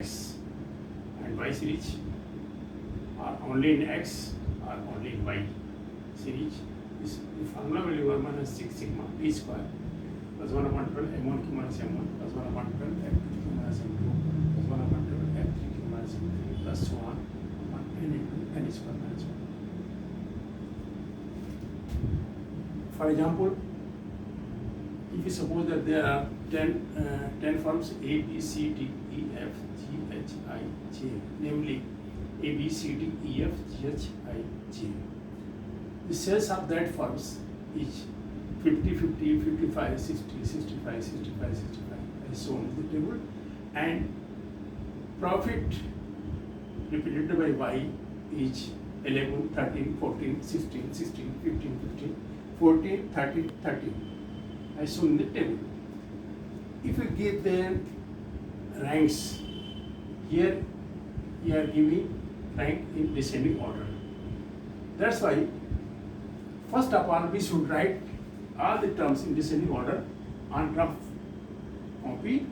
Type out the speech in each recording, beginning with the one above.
X and Y series are only in X or only in Y series. The formula will be 1 minus 6 sigma d square plus 1 upon 12 m1 q minus m1 plus 1 upon 12 f2 q minus m2 plus 1 upon 12 f3 q minus m3 plus so on upon n into n square minus 1. For example, if you suppose that there are 10 firms A, B, C, D, E, F, G, H, I, J, namely A, B, C, D, E, F, G, H, I, J. The sales of that firms is 50, 50, 55, 60, 65, 65, 65 as shown in the table, and profit represented by Y is 11, 13, 14, 16, 16, 15, 15, 14, 13, 13 as shown in the table. If you give them ranks, here you are giving rank in descending order. That's why first of all we should write all the terms in descending order on rough copy.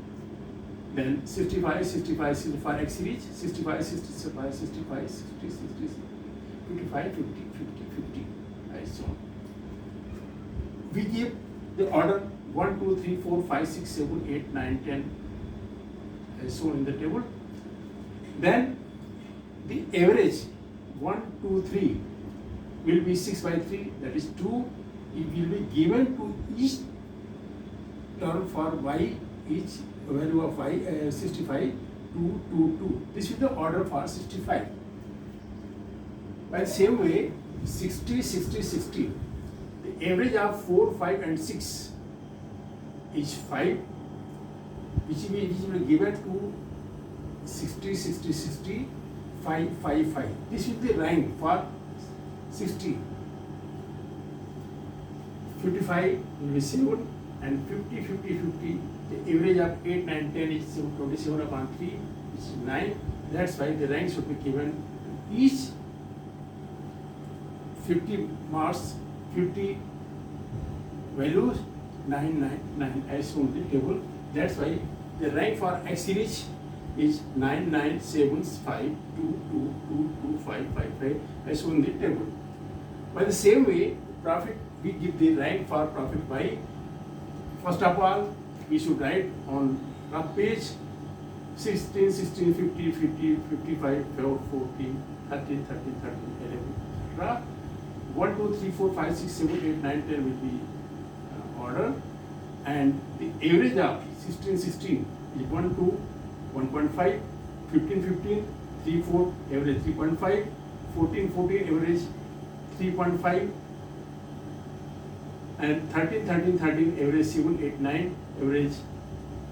Then 65, 65, 65 X series, 65, 65, 65, 60, 60, 55, 50, 50, 50 as shown. We give the order 1, 2, 3, 4, 5, 6, 7, 8, 9, 10 as shown in the table. Then the average 1, 2, 3 will be 6 by 3, that is 2. It will be given to each term for Y, each value of Y 65, 2, 2, 2. This is the order for 65. By the same way, 60, 60, 60. The average of 4, 5 and 6 is 5, which will be given to 60, 60, 60, 5, 5, 5. This is the rank for 60. 55 will be 7 and 50, 50, 50. The average of 8, 9, 10 is 27 upon 3, which is 9. That's why the rank should be given to each 50 marks, 50 values, 9, 9, 9 as shown in the table. That's why the rank for X series is 9, 9, 7, 5, 2, 2, 2, 2, 5, 5, 5 as shown in the table. By the same way, profit, we give the rank for profit by, first of all, we should write on rough page 16, 16, 50, 50, 55, 12, 14, 13, 13, 13, 11, etc. 1, 2, 3, 4, 5, 6, 7, 8, 9, 10 will be order, and the average of 16, 16 is 1, 2, 1.5, 15, 15, 3, 4, average 3.5, 14, 14, average 3.5, and 13, 13, 13, average 7, 8, 9, average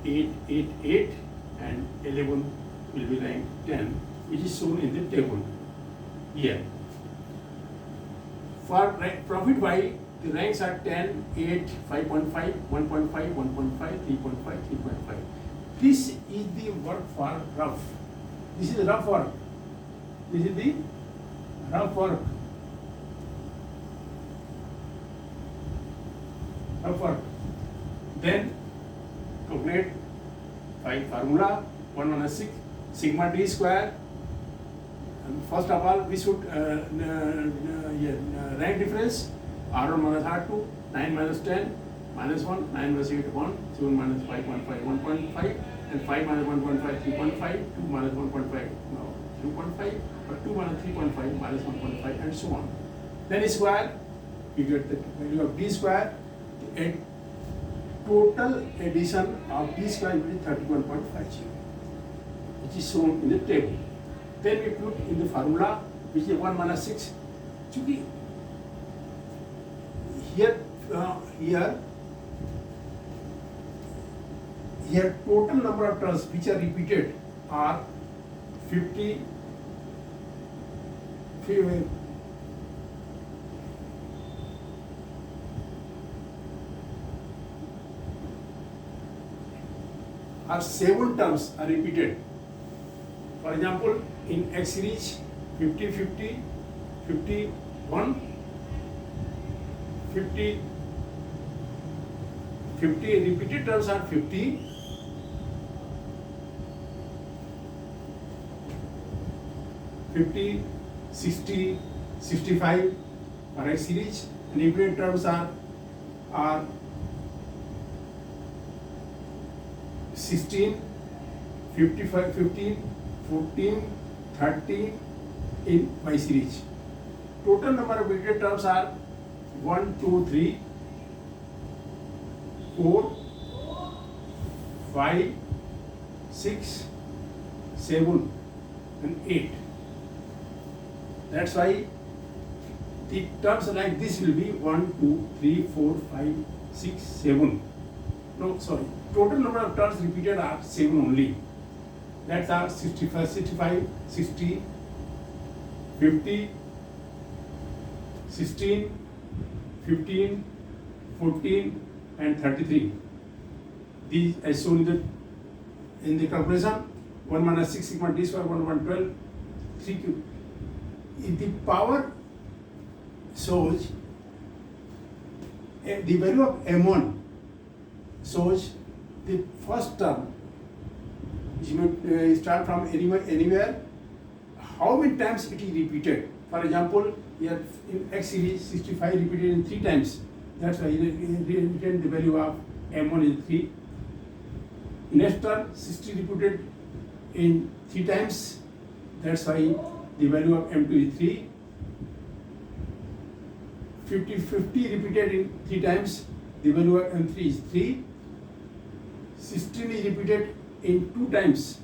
8, 8, 8, and 11 will be ranked 10, which is shown in the table here. For profit Y, the ranks are 10, 8, 5.5, 1.5, 1.5, 3.5, 3.5. This is the work for rough. This is the rough work. This is the rough work. Rough work. Then calculate by formula 1 minus 6 sigma d square. First of all, we should rank difference R1 minus R2, 9 minus 10, minus 1, 9 minus 8, 1, 7 minus 5.5, 1.5, and 5 minus 1.5, 3.5, 2 minus 1.5, no, 2.5, but 2 minus 3.5, minus 1.5, and so on. Then square, you get the value of d square, and total addition of d square will be 31.50, which is shown in the table. Then we put in the formula, which is 1 minus 6. Chunki here total number of terms which are repeated are 50, are 7 terms are repeated. For example, in X series 50, 50, 51, 50, 50 repeated terms are 50, 50, 60, 65 for X series. And repeated terms are 16, 55, 15, 14, 13 in Y series. Total number of repeated terms are 1, 2, 3, 4, 5, 6, 7 and 8. That's why the terms like this will be 1, 2, 3, 4, 5, 6, 7. No, sorry. Total number of terms repeated are 7 only. That's are 65, 60, 50, 16, 15, 14 and 33. These as shown in the calculation. 1 minus 6 sigma d square 1 12 3 cube. If the power shows the value of m1 shows the first term, you may start from anywhere, how many times it is repeated. For example, here in X series 65 repeated in 3 times. That's why written the value of m1 is 3. Next term 60 repeated in 3 times. That's why the value of m2 is 3. 50 repeated in 3 times. The value of m3 is 3. 16 is repeated in 2 times.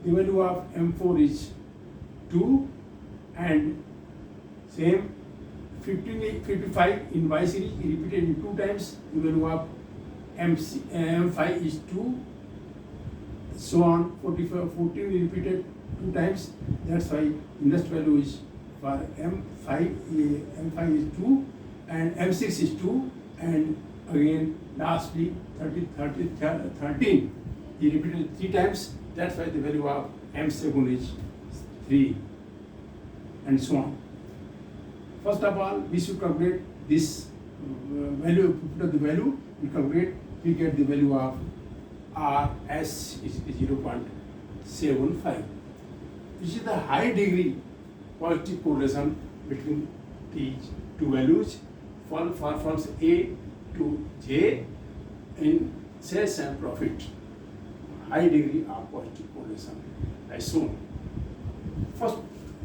The value of m4 is 2. And same 55 in Y series is repeated in 2 times. The value of m5 is 2. So on. 14 is repeated 2 times. That's why next value is for m5 is 2 and m6 is 2, and again lastly 13 is repeated 3 times. That's why the value of m7 is 3 and so on. First of all, we should calculate this value. Put the value, we calculate, we get the value of RS is 0.75, which is the high degree positive correlation between these two values for firms A to J in sales and profit. High degree of positive correlation as shown. First,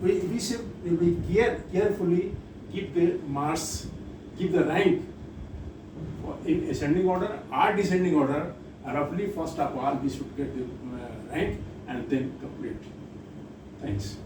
we should carefully give the marks, give the rank in ascending order or descending order. Roughly, first of all, we should get the rank and then complete. Thanks.